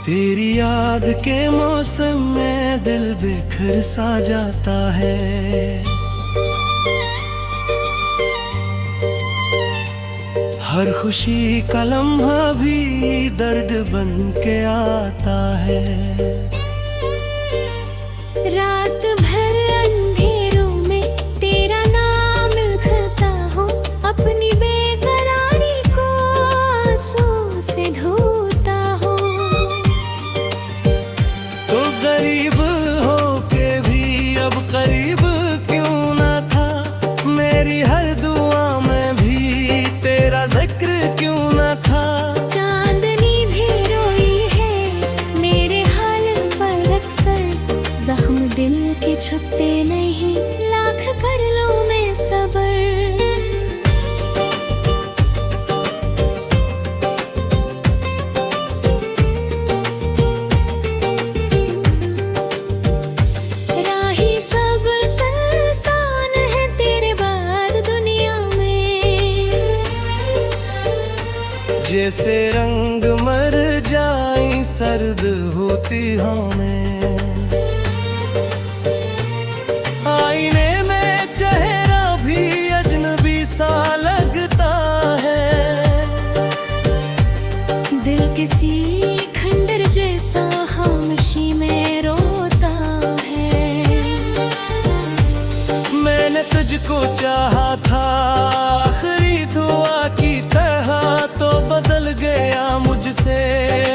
तेरी याद के मौसम में दिल बिखर सा जाता है। हर खुशी का लम्हा भी दर्द बन के आता है। रात भर अंधेरों में तेरा नाम लिखता हूँ, अपनी बेकरारी को आंसू से धोता हूँ। तो गरीब होके भी अब करीब क्यों ना था, मेरी हर दुआ में भी तेरा जिक्र क्यों ना था। चांदनी भी रोई है मेरे हाल पर अक्सर, जख्म दिल के छुपते नहीं, लाख कर लो मैं सबर। राही सब संसान है तेरे बाद दुनिया में, जैसे रंग मर जाई सर्द होती हमें। आईने में चेहरा भी अजनबी सा लगता है। दिल किसी खंडर जैसा खामोशी में रोता है। मैंने तुझको चाहा था आखिरी दुआ की तरह, तो बदल गया मुझसे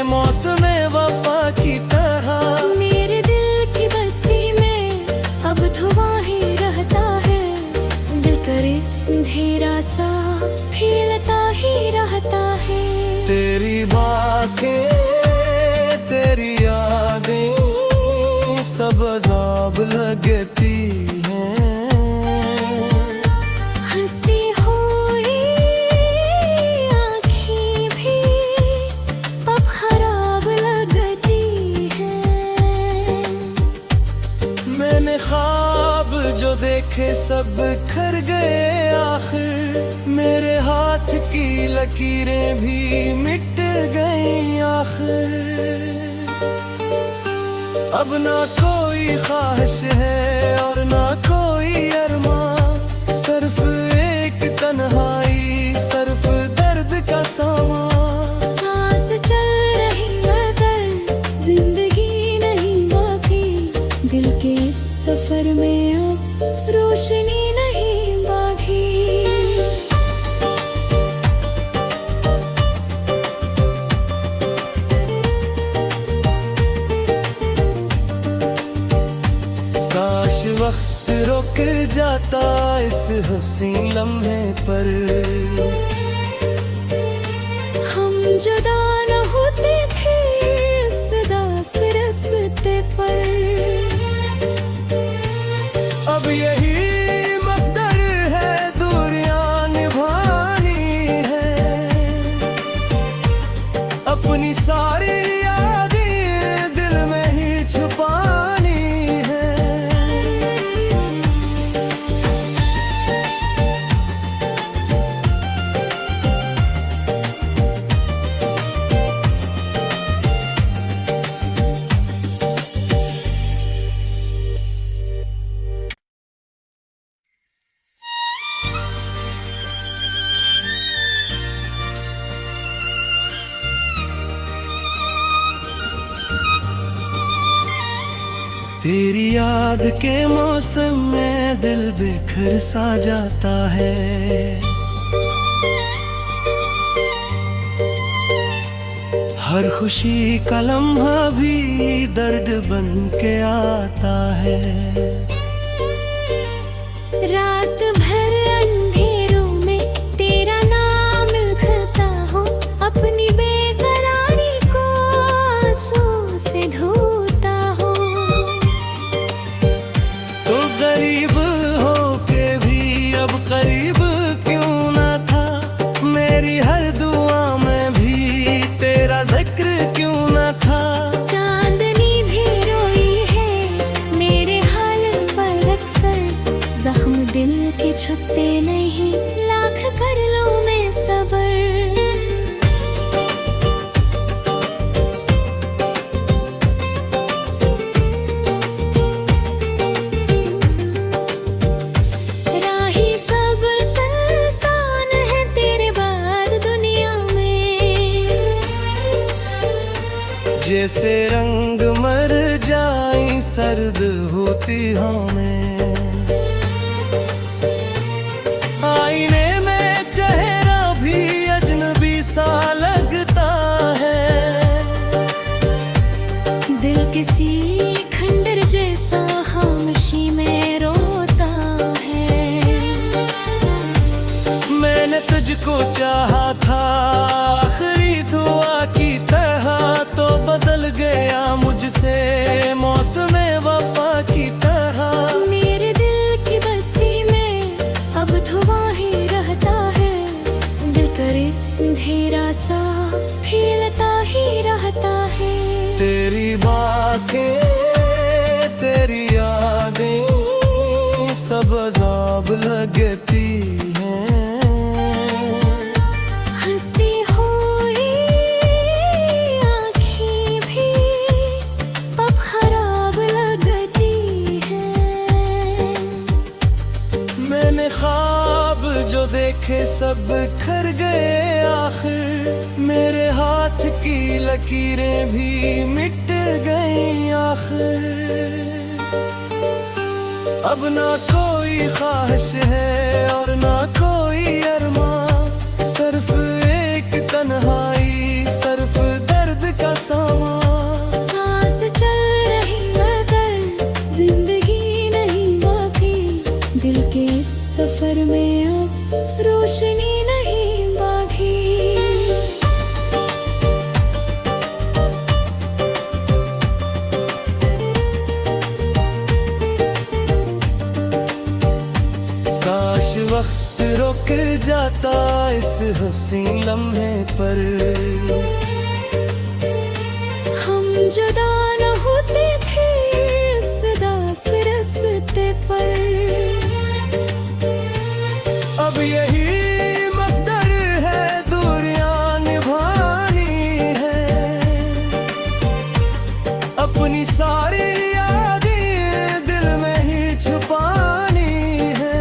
मौसमे वफा की तरह। मेरे दिल की बस्ती में अब धुआं ही रहता है, दिल करे अंधेरा सा फैलता ही रहता है। तेरी बातें तेरी यादें सब अज़ाब लगती हैं। हंसती हुई आँखें भी अब खराब लगती हैं। मैंने ख्वाब जो देखे सब खर गए आखिर, मेरे हाथ की लकीरें भी मिट गई आखिर। अब ना कोई ख्वाहिश है और ना कोई अरमान, सिर्फ एक तन्हाई, सिर्फ दर्द का सामान। सांस चल रही मगर जिंदगी नहीं बाकी, दिल के इस सफर में अब रोशनी नहीं बाकी। काश वक्त रुक जाता इस हंसी लम्हे पर, हम जुदा न होते थे इस दास रास्ते पर। अब यही मकदर है दूरियां निभानी है। अपनी सारी यादें दिल में ही छुपानी है। तेरी याद के मौसम में दिल बिखर सा जाता है। हर खुशी का लम्हा भी दर्द बन के आता है। रात भर अंधेरों में तेरा नाम लिखता हूँ, अपनी बेकरारी को आंसू से धोता हूँ। तो गरीब होके भी अब करीब क्यों ना था, मेरी हर दुआ में भी तेरा जिक्र क्यों ना था। चांदनी भी रोई है मेरे हाल पर अक्सर, जख्म दिल के छुपते नहीं, लाख कर लो मैं सबर। सर्द होती हमें। आईने में चेहरा भी अजनबी सा लगता है, दिल किसी खंडर जैसा खामोशी में रोता है। मैंने तुझको चाहा था आखिरी दुआ की तरह, तो बदल गया मुझसे मौसम वफा की तरह। मेरे दिल की बस्ती में अब धुआं ही रहता है, दिल करे अंधेरा सा फैलता ही रहता है। तेरी बातें तेरी यादें सब अज़ाब लगती हैं, हंसती हुई आँखें भी अब खराब लगती हैं। मैंने ख्वाब जो देखे सब खर गए आखिर, मेरे हाथ की लकीरें भी मिट गई आखिर। अब ना कोई ख्वाहिश है और ना कोई अरमान, सिर्फ एक तन्हाई, सिर्फ दर्द का सामान। सांस चल रही मगर जिंदगी नहीं बाकी, दिल के इस सफर में अब रोशनी नहीं बाकी। काश वक्त रुक जाता इस हसीन लम्हे पर, हम जुदा न होते थे इस दास रास्ते पर। अब यही मकदर है दूरियां निभानी है, अपनी सारी यादें दिल में ही छुपानी है।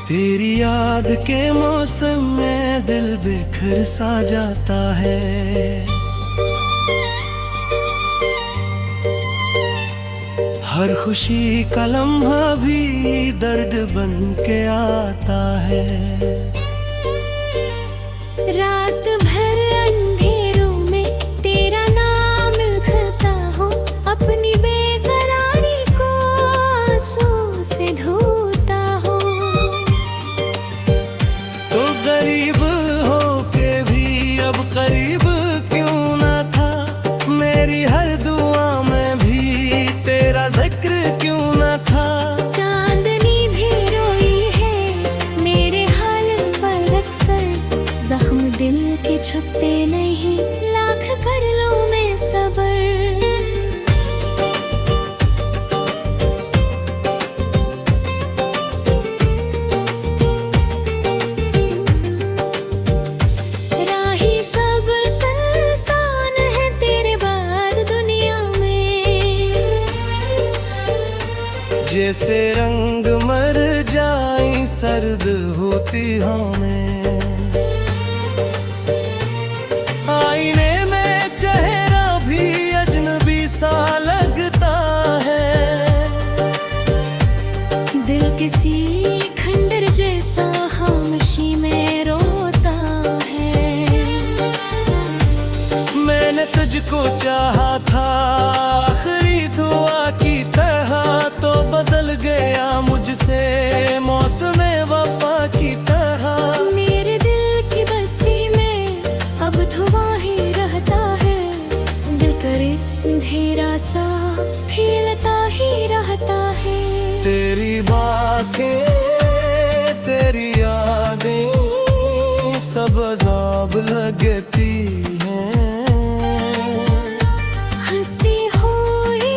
तेरी याद के मौसम में दिल बेखर सा जाता है, हर खुशी का लम्हा भी दर्द बन के आता है। रात भर अंधेरों में तेरा नाम लिखता हूँ, अपनी बेकरारी को आंसू से धोता हूँ। तो गरीब हो के भी अब करीब क्यों ना था, मेरी हर दुआ में भी तेरा जिक्र क्यों ना था। चांदनी भी रोई है मेरे हाल पर अक्सर, जख्म दिल के छुपते नहीं, लाख कर लो मैं सबर। राही सब संसान है तेरे बाद दुनिया में, जैसे रंग मर जाई सर्द होती हमें। आईने में चेहरा भी अजनबी सा लगता है, दिल किसी खंडर जैसा खामोशी में रोता है। मैंने तुझको चाहा था आखिरी दुआ की तरह, तो बदल गया मुझसे मौसम वफा की तरह। मेरे दिल की बस्ती में अब धुआं ही रहता है, दिल करे अंधेरा सा फैलता ही रहता है। तेरी बातें तेरी यादें सब अज़ाब लगती हैं, हंसती हुई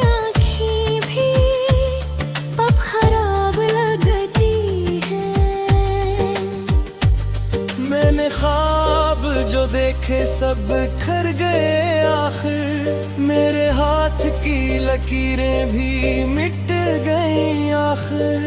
आँखें भी लकीरें भी मिट गई आखिर।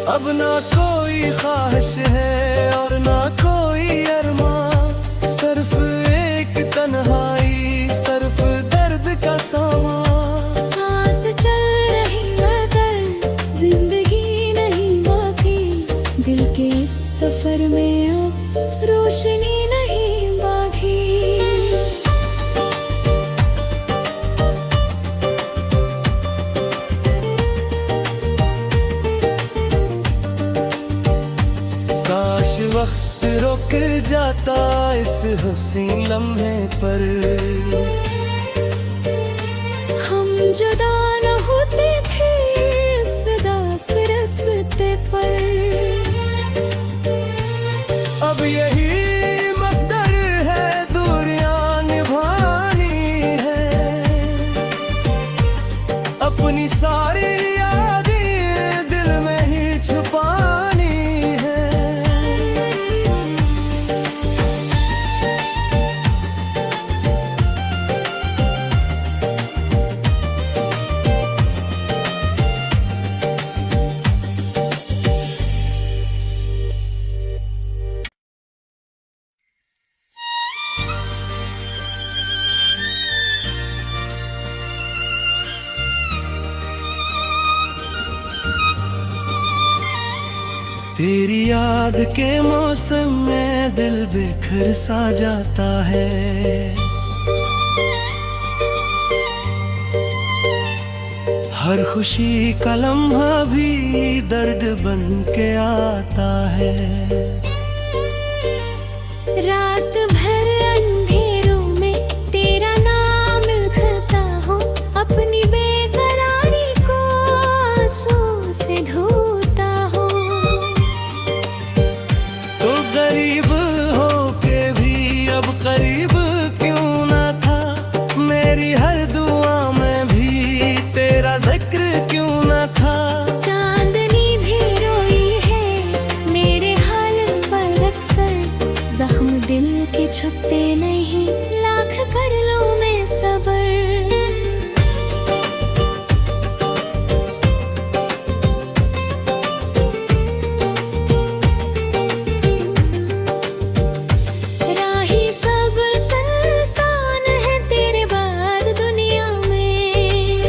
अब ना कोई ख्वाहिश है और ना कोई अरमान, सिर्फ एक तन्हाई, सिर्फ दर्द का सामान। सांस चल रही मगर जिंदगी नहीं बाकी, दिल के इस सफर में अब रोशनी नहीं बाकी। काश वक्त रुक जाता इस हसीन लम्हे पर, हम जुदा न होते थे इस दास रास्ते पर। अब यही मकदर है, दूरियां निभानी है, अपनी सारी यादें दिल में ही छुपानी है। तेरी याद के मौसम में दिल बेखर सा जाता है, हर खुशी का लम्हा भी दर्द बन के आता है। रात भर अंधेरों में तेरा नाम लिखता हूँ, अपनी बेकरारी को आंसू से धोता हूँ। तो गरीब हो के भी अब करीब क्यों ना था, मेरी हर दुआ में भी तेरा जिक्र क्यों ना था। चांदनी भी रोई है मेरे हाल पर अक्सर, जख्म दिल के छुपते नहीं, लाख कर लो मैं सबर। राही सब संसान है तेरे बाद दुनिया में,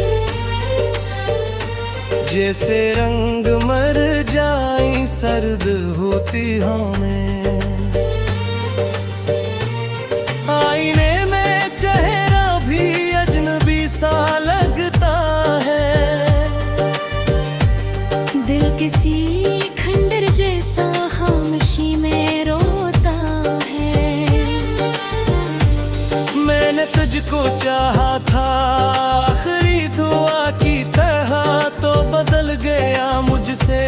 जैसे रंग मर जाई सर्द होती हमें, आईने में चेहरा भी अजनबी सा लगता है। दिल किसी खंडर जैसा खामोशी में रोता है। मैंने तुझको चाहा था आखिरी दुआ की तरह, तो बदल गया मुझसे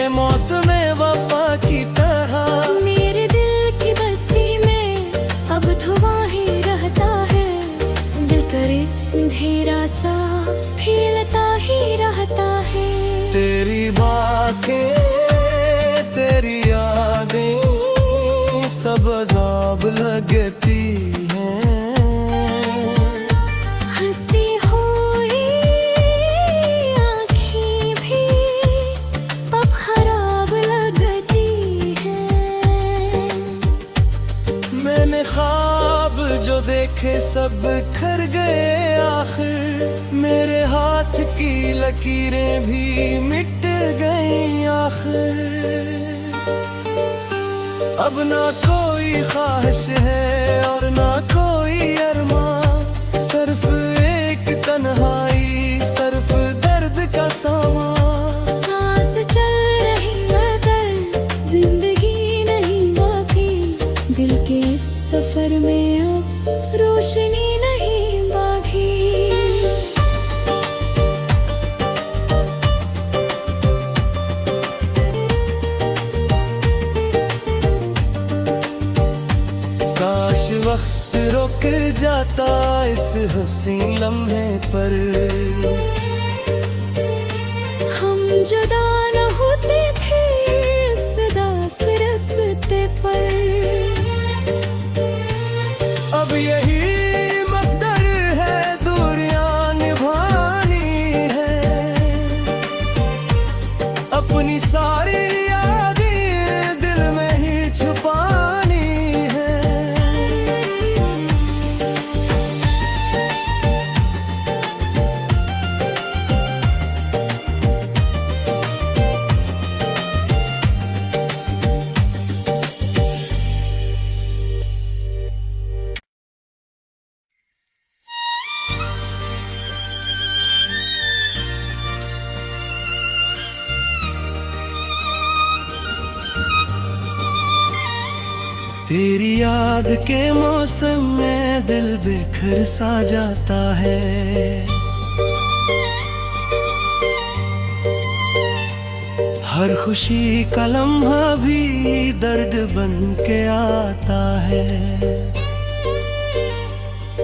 मौसम वफा की तरह। मेरे दिल की बस्ती में अब धुआं ही रहता है, दिल करे अंधेरा सा फैलता ही रहता है। तेरी बातें तेरी यादें सब अजाब लगती हैं, हंसती हुई आँखें भी अब खराब लगती हैं। मैंने ख्वाब जो देखे सब खर गए आखिर, मेरे हाथ की लकीरें भी मिट गई आखिर। अब ना कोई ख्वाहिश है और ना कोई अरमान, सिर्फ एक तन्हाई, सिर्फ दर्द का सामान। सांस चल रही मगर जिंदगी नहीं बाकी, दिल के इस सफर में अब रोशनी नहीं बाकी। काश वक्त रुक जाता इस हसीन लम्हे पर, हम जुदा न होते थे इस दास रास्ते पर। अब यही मकदर है, दूर अपनी सारी यादें दिल में ही छुपानी है। तेरी याद के मौसम में दिल बिखर सा जाता है। हर खुशी का लम्हा भी दर्द बन के आता है।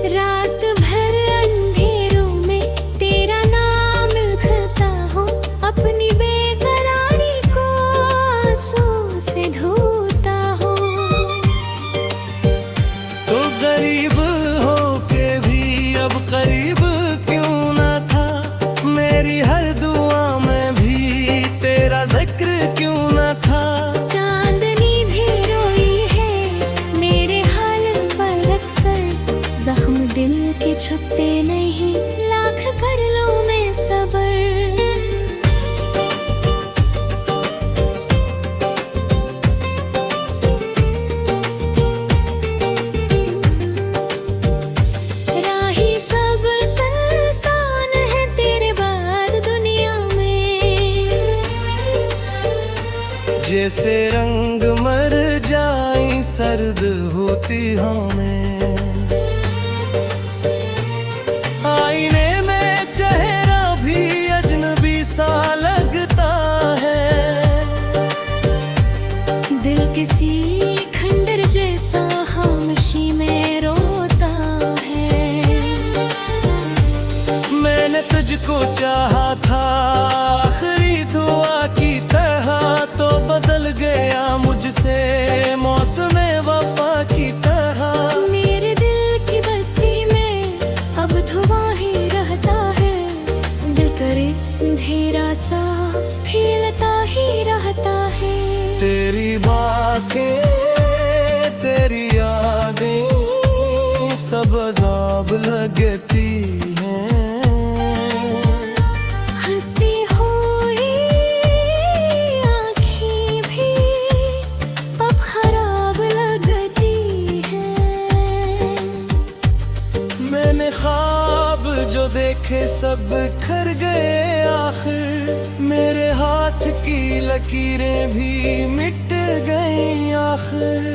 रात भर अंधेरों में तेरा नाम लिखता हूँ, अपनी बेकरारी को आंसू से धोता हूँ। तो गरीब हो के भी अब करीब क्यों ना था, मेरी हर दुआ में भी तेरा जिक्र क्यों ना था। चांदनी भी रोई है मेरे हाल पर अक्सर, जख्म दिल के छुपते नहीं, लाख कर लो मैं सबर। राही सब संसान है तेरे बाद दुनिया में, जैसे रंग मर जाए सर्द होती हमें। आईने में चेहरा भी अजनबी सा लगता है। दिल किसी खंडर जैसा खामोशी में रोता है। मैंने तुझको चाहा था आखिरी दुआ की तरह, तो बदल गया मुझसे मौसम वफा की तरह। मेरे दिल की बस्ती में अब धुआं ही रहता है, दिल करे अंधेरा सा फैलता ही रहता है। तेरी बातें तेरी यादें सब अज़ाब लगती हैं। हंसती हुई आँखें भी अब खराब लगती हैं। मैंने ख्वाब जो देखे सब खर गए आखिर, मेरे हाथ की लकीरें भी मिट गई आखिर।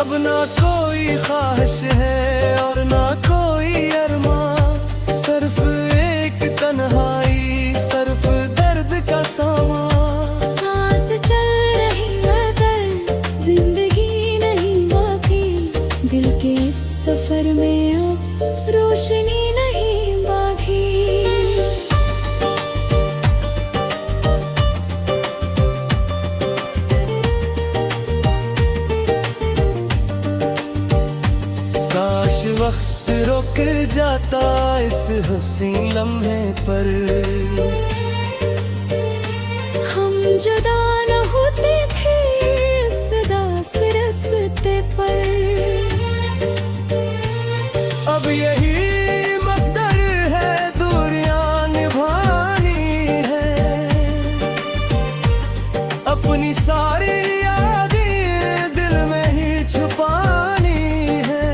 अब ना कोई ख्वाहिश है और ना कोई अरमान, सिर्फ एक तन्हाई, सिर्फ दर्द का सामान। सांस चल रही मगर जिंदगी नहीं बाकी, दिल के इस सफर में अब रोशनी नहीं बाकी। काश वक्त रुक जाता इस हंसी लम्हे पर, हम जुदा न होते थे सदा से रास्ते पर। अब यही मकदर है दूरियां निभानी है। अपनी सारी यादें दिल में ही छुपानी है।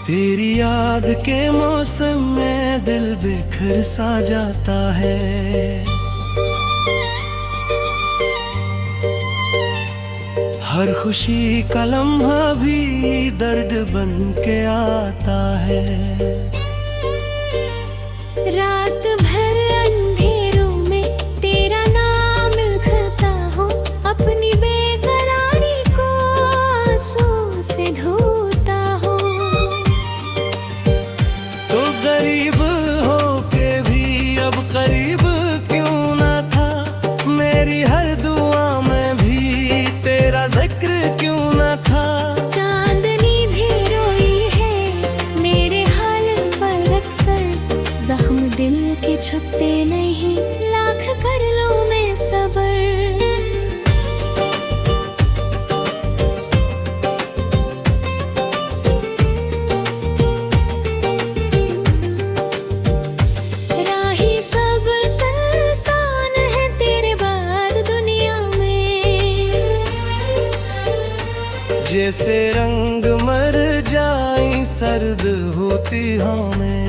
तेरी याद के मौसम में दिल बिखर सा जाता है। हर खुशी का लम्हा भी दर्द बन के आता है। रात भर अंधेरों में तेरा नाम लिख दिल के छुपते नहीं, लाख कर लो मैं सबर। राही सब संसान है तेरे बाद दुनिया में, जैसे रंग मर जाई सर्द होती हमें।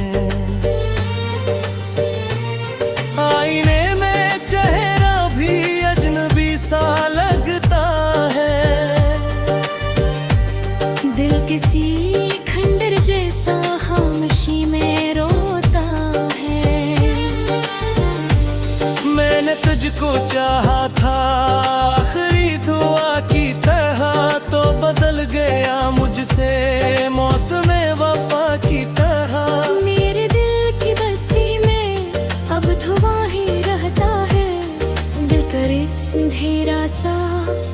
आईने में चेहरा भी अजनबी सा लगता है, दिल किसी खंडर जैसा खामोशी में रोता है। मैंने तुझको चाहा था आखिरी दुआ की तरह, तो बदल गया मुझसे मौसम वफा की तरह। मेरे दिल की बस्ती में अब धुआं ही रहता है, दिल करे अंधेरा सा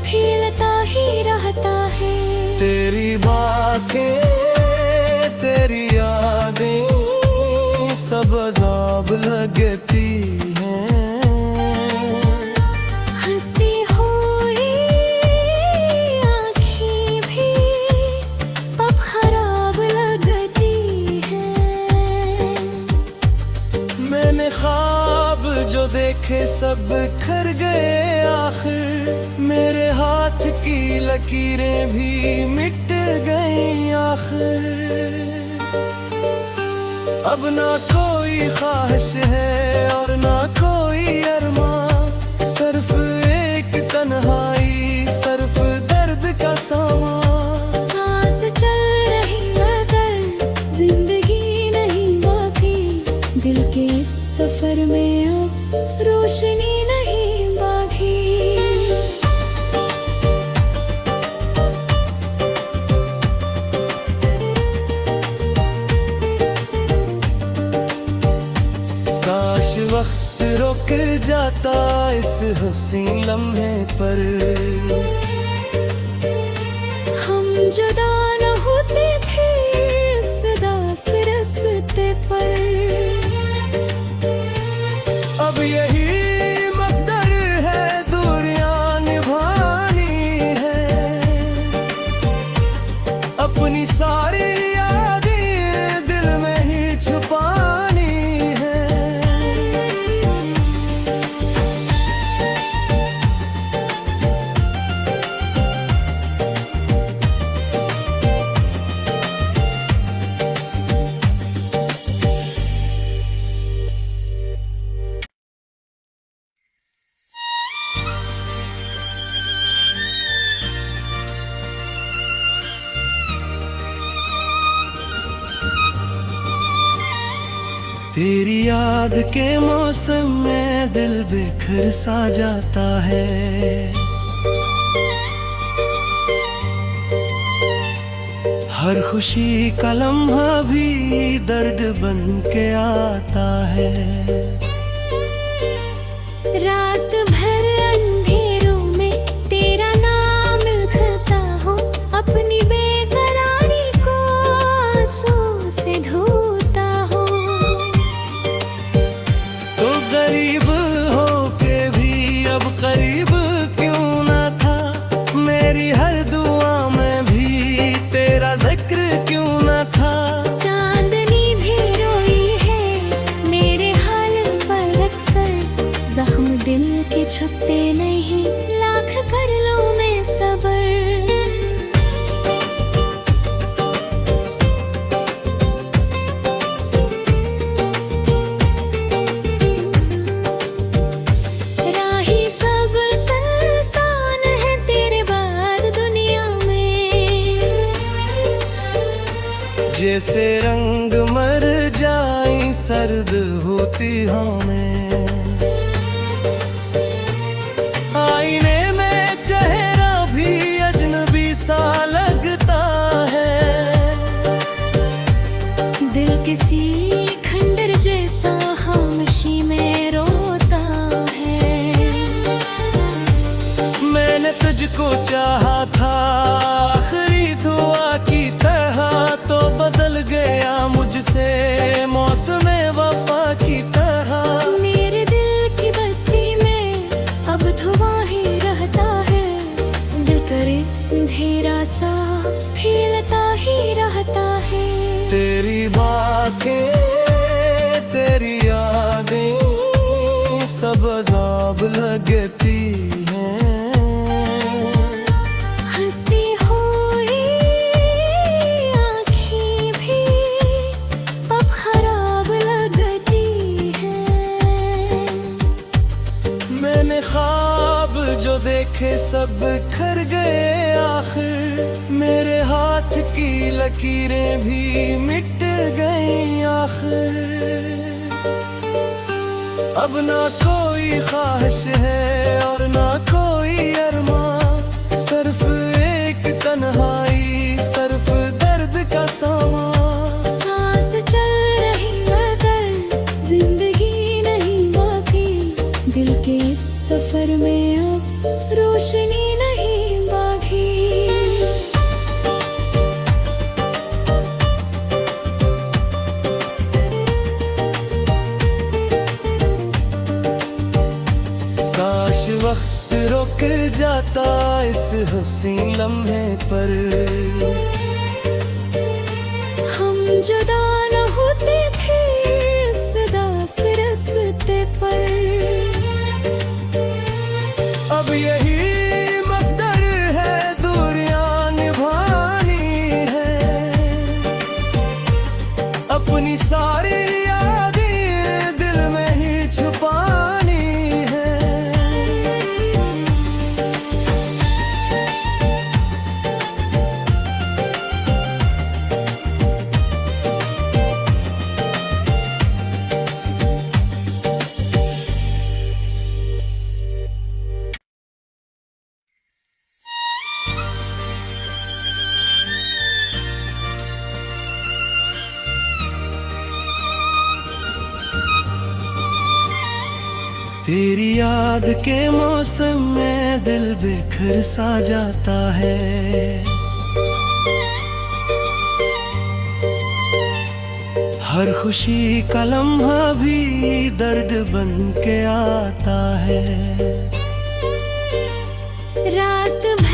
फैलता ही रहता है। तेरी बातें तेरी यादें सब अज़ाब लगती हैं, हंसती हुई आँखें भी अब खराब लगती हैं। मैंने ख्वाब जो देखे सब खर गए आखिर, मेरे हाथ की लकीरें भी मिट गई आखिर। अब ना कोई ख्वाहिश है और ना कोई अरमान, सिर्फ एक तन्हाई, सिर्फ दर्द का सामान। सांस चल रही मगर जिंदगी नहीं बाकी, दिल के इस सफर में अब रोशनी नहीं बाकी। काश वक्त रुक जाता इस हंसी लम्हे पर, हम जुदा न होते थे इस दास रस्ते पर। अब यही मकदर है दूरियां निभानी है, अपनी सारी यादें दिल में ही छुपानी है। तेरी याद के मौसम में दिल बेखर सा जाता है, हर खुशी का लम्हा भी दर्द बन के आता है। रात भर अंधेरों में तेरा नाम लिखता हूँ, अपनी बेकरारी को आंसू से धोता हूँ। तो गरीब हो के भी अब करीब क्यों ना था, मेरी हर दुआ में भी तेरा जिक्र क्यों ना था। चांदनी भी रोई है मेरे हाल पर अक्सर, जख्म दिल के छुपते नहीं, लाख कर लो मैं सबर। राही सब संसान है तेरे बाद दुनिया में, जैसे रंग मर जाई सर्द होती हमें। आईने में चेहरा भी अजनबी सा लगता है, दिल किसी खंडर जैसा खामोशी में रोता है। मैंने तुझको चाहा था आखिरी दुआ की तरह, तो बदल गया मुझसे मौसम वफा की अजाब लगती हैं। हंसती हुई आँखें भी अब खराब लगती हैं। मैंने ख्वाब जो देखे सब खर गए आखिर, मेरे हाथ की लकीरें भी मिट गई आखिर। अब ना कोई ख्वाहिश है और ना कोई अरमान, सिर्फ एक तन्हाई, सिर्फ दर्द का सामान। सांस चल रही मगर जिंदगी नहीं बाकी, दिल के इस सफर में अब रोशनी नहीं बाकी। काश वक्त रुक जाता इस हंसी लम्हे पर, हम जुदा न होते थे इस दास रस्ते पर। अब यही मकदर है दूरियां निभानी है, अपनी सारी यादें दिल में ही छुपानी है। तेरी याद के मौसम में दिल बेखर सा जाता है, हर खुशी का लम्हा भी दर्द बन के आता है। रात भर